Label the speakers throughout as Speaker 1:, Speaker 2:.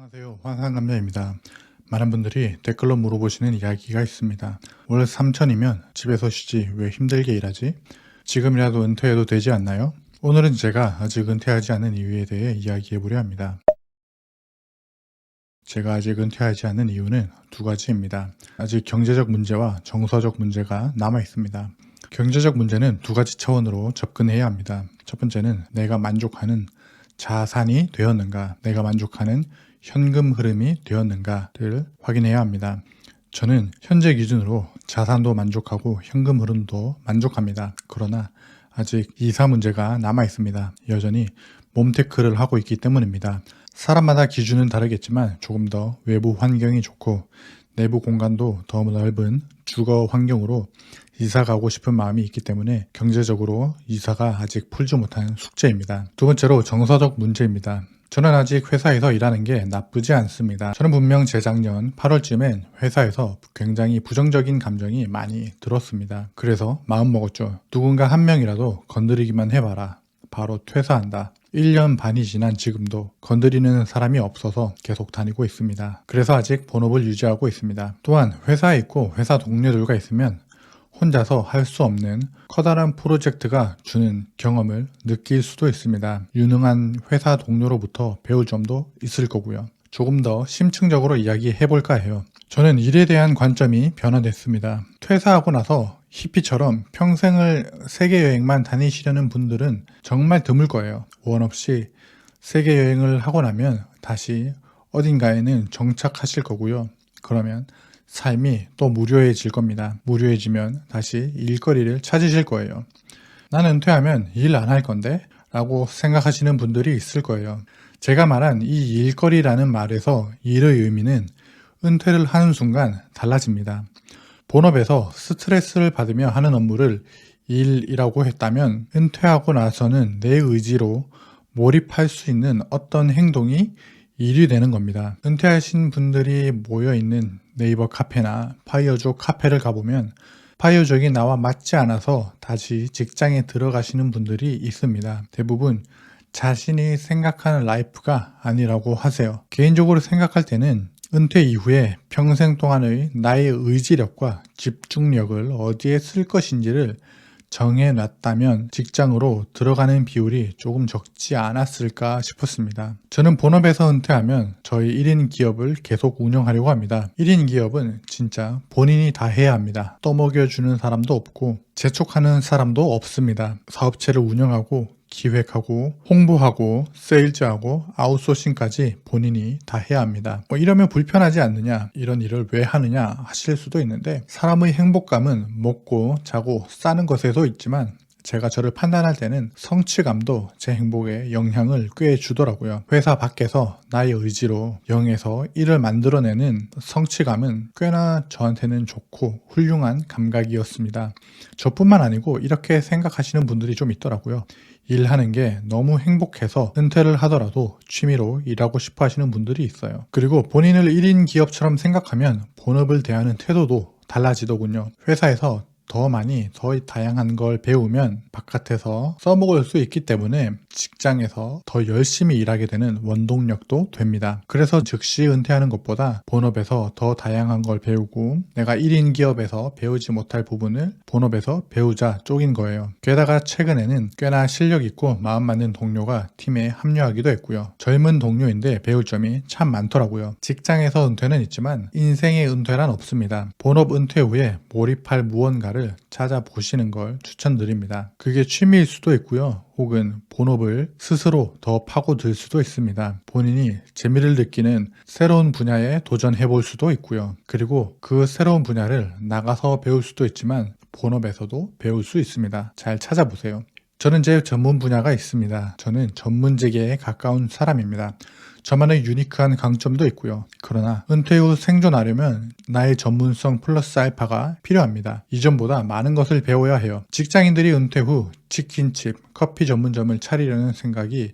Speaker 1: 안녕하세요. 화상감자입니다. 많은 분들이 댓글로 물어보시는 이야기가 있습니다. 월 3천이면 집에서 쉬지 왜 힘들게 일하지? 지금이라도 은퇴해도 되지 않나요? 오늘은 제가 아직 은퇴하지 않은 이유에 대해 이야기해 보려 합니다. 제가 아직 은퇴하지 않은 이유는 두 가지입니다. 아직 경제적 문제와 정서적 문제가 남아 있습니다. 경제적 문제는 두 가지 차원으로 접근해야 합니다. 첫 번째는 내가 만족하는 자산이 되었는가, 내가 만족하는 현금 흐름이 되었는가를 확인해야 합니다. 저는 현재 기준으로 자산도 만족하고 현금 흐름도 만족합니다. 그러나 아직 이사 문제가 남아 있습니다. 여전히 몸테크를 하고 있기 때문입니다. 사람마다 기준은 다르겠지만 조금 더 외부 환경이 좋고 내부 공간도 더 넓은 주거 환경으로 이사 가고 싶은 마음이 있기 때문에 경제적으로 이사가 아직 풀지 못한 숙제입니다. 두 번째로 정서적 문제입니다. 저는 아직 회사에서 일하는 게 나쁘지 않습니다. 저는 분명 재작년 8월쯤엔 회사에서 굉장히 부정적인 감정이 많이 들었습니다. 그래서 마음먹었죠. 누군가 한 명이라도 건드리기만 해봐라. 바로 퇴사한다. 1년 반이 지난 지금도 건드리는 사람이 없어서 계속 다니고 있습니다. 그래서 아직 본업을 유지하고 있습니다. 또한 회사에 있고 회사 동료들과 있으면 혼자서 할 수 없는 커다란 프로젝트가 주는 경험을 느낄 수도 있습니다. 유능한 회사 동료로부터 배울 점도 있을 거고요. 조금 더 심층적으로 이야기해 볼까 해요. 저는 일에 대한 관점이 변화됐습니다. 퇴사하고 나서 히피처럼 평생을 세계여행만 다니시려는 분들은 정말 드물 거예요. 원 없이 세계여행을 하고 나면 다시 어딘가에는 정착하실 거고요. 그러면 삶이 또 무료해질 겁니다. 무료해지면 다시 일거리를 찾으실 거예요. 나는 은퇴하면 일 안 할 건데? 라고 생각하시는 분들이 있을 거예요. 제가 말한 이 일거리라는 말에서 일의 의미는 은퇴를 하는 순간 달라집니다. 본업에서 스트레스를 받으며 하는 업무를 일이라고 했다면 은퇴하고 나서는 내 의지로 몰입할 수 있는 어떤 행동이 일이 되는 겁니다. 은퇴하신 분들이 모여있는 네이버 카페나 파이어족 카페를 가보면 파이어족이 나와 맞지 않아서 다시 직장에 들어가시는 분들이 있습니다. 대부분 자신이 생각하는 라이프가 아니라고 하세요. 개인적으로 생각할 때는 은퇴 이후에 평생 동안의 나의 의지력과 집중력을 어디에 쓸 것인지를 정해놨다면 직장으로 들어가는 비율이 조금 적지 않았을까 싶었습니다. 저는 본업에서 은퇴하면 저희 1인 기업을 계속 운영하려고 합니다. 1인 기업은 진짜 본인이 다 해야 합니다. 떠먹여주는 사람도 없고 재촉하는 사람도 없습니다. 사업체를 운영하고 기획하고 홍보하고 세일즈하고 아웃소싱까지 본인이 다 해야 합니다. 이러면 불편하지 않느냐, 이런 일을 왜 하느냐 하실 수도 있는데 사람의 행복감은 먹고 자고 싸는 것에도 있지만 제가 저를 판단할 때는 성취감도 제 행복에 영향을 꽤 주더라고요. 회사 밖에서 나의 의지로 0에서 1을 만들어내는 성취감은 꽤나 저한테는 좋고 훌륭한 감각이었습니다. 저뿐만 아니고 이렇게 생각하시는 분들이 좀 있더라고요. 일하는 게 너무 행복해서 은퇴를 하더라도 취미로 일하고 싶어 하시는 분들이 있어요. 그리고 본인을 1인 기업처럼 생각하면 본업을 대하는 태도도 달라지더군요. 회사에서 더 많이 더 다양한 걸 배우면 바깥에서 써먹을 수 있기 때문에 직장에서 더 열심히 일하게 되는 원동력도 됩니다. 그래서 즉시 은퇴하는 것보다 본업에서 더 다양한 걸 배우고 내가 1인 기업에서 배우지 못할 부분을 본업에서 배우자 쪽인 거예요. 게다가 최근에는 꽤나 실력 있고 마음 맞는 동료가 팀에 합류하기도 했고요. 젊은 동료인데 배울 점이 참 많더라고요. 직장에서 은퇴는 있지만 인생의 은퇴란 없습니다. 본업 은퇴 후에 몰입할 무언가를 찾아보시는 걸 추천드립니다. 그게 취미일 수도 있고요. 혹은 본업을 스스로 더 파고들 수도 있습니다. 본인이 재미를 느끼는 새로운 분야에 도전해 볼 수도 있고요. 그리고 그 새로운 분야를 나가서 배울 수도 있지만 본업에서도 배울 수 있습니다. 잘 찾아보세요. 저는 제 전문 분야가 있습니다. 저는 전문직에 가까운 사람입니다. 저만의 유니크한 강점도 있고요. 그러나 은퇴 후 생존하려면 나의 전문성 플러스 알파가 필요합니다. 이전보다 많은 것을 배워야 해요. 직장인들이 은퇴 후 치킨집, 커피 전문점을 차리려는 생각이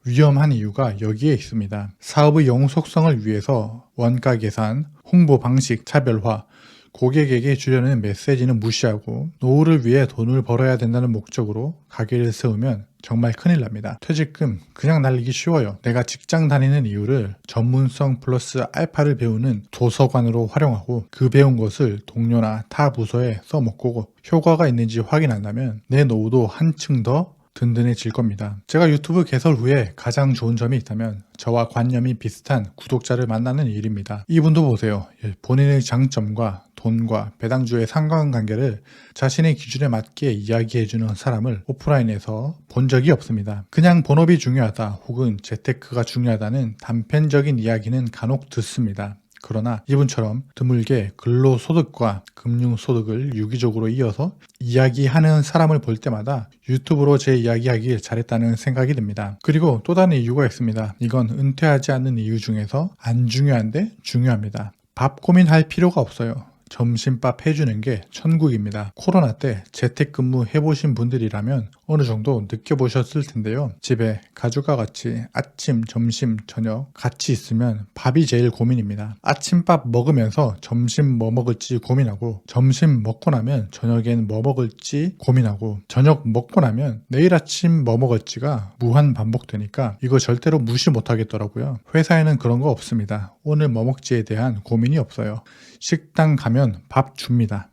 Speaker 1: 위험한 이유가 여기에 있습니다. 사업의 영속성을 위해서 원가 계산, 홍보 방식 차별화, 고객에게 주려는 메시지는 무시하고 노후를 위해 돈을 벌어야 된다는 목적으로 가게를 세우면 정말 큰일 납니다. 퇴직금 그냥 날리기 쉬워요. 내가 직장 다니는 이유를 전문성 플러스 알파를 배우는 도서관으로 활용하고 그 배운 것을 동료나 타 부서에 써먹고 효과가 있는지 확인한다면 내 노후도 한층 더 든든해질 겁니다. 제가 유튜브 개설 후에 가장 좋은 점이 있다면 저와 관념이 비슷한 구독자를 만나는 일입니다. 이분도 보세요. 본인의 장점과 돈과 배당주의 상관관계를 자신의 기준에 맞게 이야기해주는 사람을 오프라인에서 본 적이 없습니다. 그냥 본업이 중요하다 혹은 재테크가 중요하다는 단편적인 이야기는 간혹 듣습니다. 그러나 이분처럼 드물게 근로소득과 금융소득을 유기적으로 이어서 이야기하는 사람을 볼 때마다 유튜브로 제 이야기하길 잘했다는 생각이 듭니다. 그리고 또 다른 이유가 있습니다. 이건 은퇴하지 않는 이유 중에서 안 중요한데 중요합니다. 밥 고민할 필요가 없어요. 점심밥 해주는 게 천국입니다. 코로나 때 재택근무 해보신 분들이라면 어느 정도 느껴보셨을 텐데요. 집에 가족과 같이 아침, 점심, 저녁 같이 있으면 밥이 제일 고민입니다. 아침밥 먹으면서 점심 뭐 먹을지 고민하고, 점심 먹고 나면 저녁엔 뭐 먹을지 고민하고, 저녁 먹고 나면 내일 아침 뭐 먹을지가 무한 반복되니까 이거 절대로 무시 못하겠더라고요. 회사에는 그런 거 없습니다. 오늘 뭐 먹지에 대한 고민이 없어요. 식당 가면 밥 줍니다.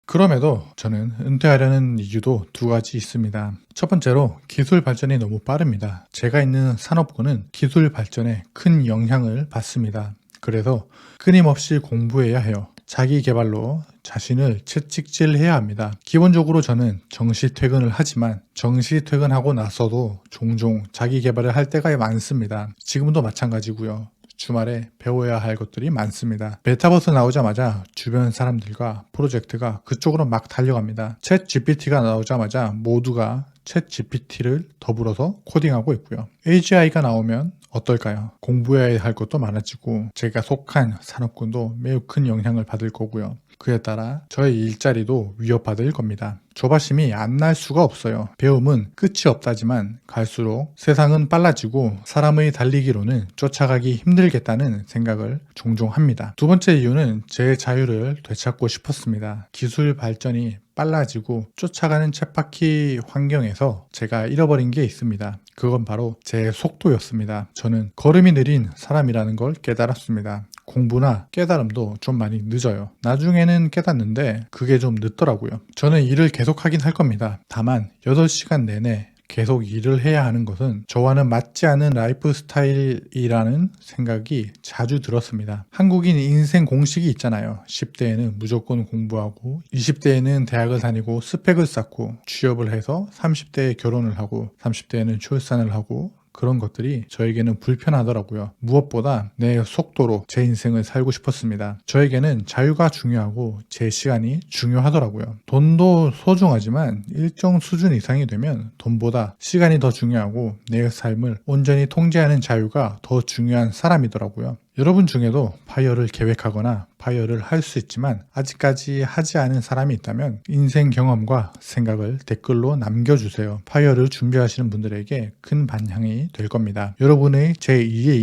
Speaker 1: 그럼에도 저는 은퇴하려는 이유도 두 가지 있습니다. 첫 번째로 기술 발전이 너무 빠릅니다. 제가 있는 산업군은 기술 발전에 큰 영향을 받습니다. 그래서 끊임없이 공부해야 해요. 자기 개발로 자신을 채찍질해야 합니다. 기본적으로 저는 정시 퇴근을 하지만 정시 퇴근하고 나서도 종종 자기 개발을 할 때가 많습니다. 지금도 마찬가지고요. 주말에 배워야 할 것들이 많습니다. 메타버스 나오자마자 주변 사람들과 프로젝트가 그쪽으로 막 달려갑니다. 챗 GPT가 나오자마자 모두가 챗 GPT를 더불어서 코딩하고 있고요. AGI가 나오면 어떨까요? 공부해야 할 것도 많아지고 제가 속한 산업군도 매우 큰 영향을 받을 거고요. 그에 따라 저의 일자리도 위협받을 겁니다. 조바심이 안 날 수가 없어요. 배움은 끝이 없다지만 갈수록 세상은 빨라지고 사람의 달리기로는 쫓아가기 힘들겠다는 생각을 종종 합니다. 두 번째 이유는 제 자유를 되찾고 싶었습니다. 기술 발전이 빨라지고 쫓아가는 쳇바퀴 환경에서 제가 잃어버린 게 있습니다. 그건 바로 제 속도였습니다. 저는 걸음이 느린 사람이라는 걸 깨달았습니다. 공부나 깨달음도 좀 많이 늦어요. 나중에는 깨닫는데 그게 좀 늦더라고요. 저는 일을 계속 하긴 할 겁니다. 다만 8시간 내내 계속 일을 해야 하는 것은 저와는 맞지 않은 라이프 스타일이라는 생각이 자주 들었습니다. 한국인 인생 공식이 있잖아요. 10대에는 무조건 공부하고 20대에는 대학을 다니고 스펙을 쌓고 취업을 해서 30대에 결혼을 하고 30대에는 출산을 하고 그런 것들이 저에게는 불편하더라고요. 무엇보다 내 속도로 제 인생을 살고 싶었습니다. 저에게는 자유가 중요하고 제 시간이 중요하더라고요. 돈도 소중하지만 일정 수준 이상이 되면 돈보다 시간이 더 중요하고 내 삶을 온전히 통제하는 자유가 더 중요한 사람이더라고요. 여러분 중에도 파이어를 계획하거나 파이어를 할 수 있지만 아직까지 하지 않은 사람이 있다면 인생 경험과 생각을 댓글로 남겨주세요. 파이어를 준비하시는 분들에게 큰 반향이 될 겁니다. 여러분의 제2의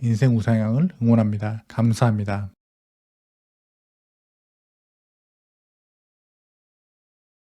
Speaker 1: 인생 우상향을 응원합니다. 감사합니다.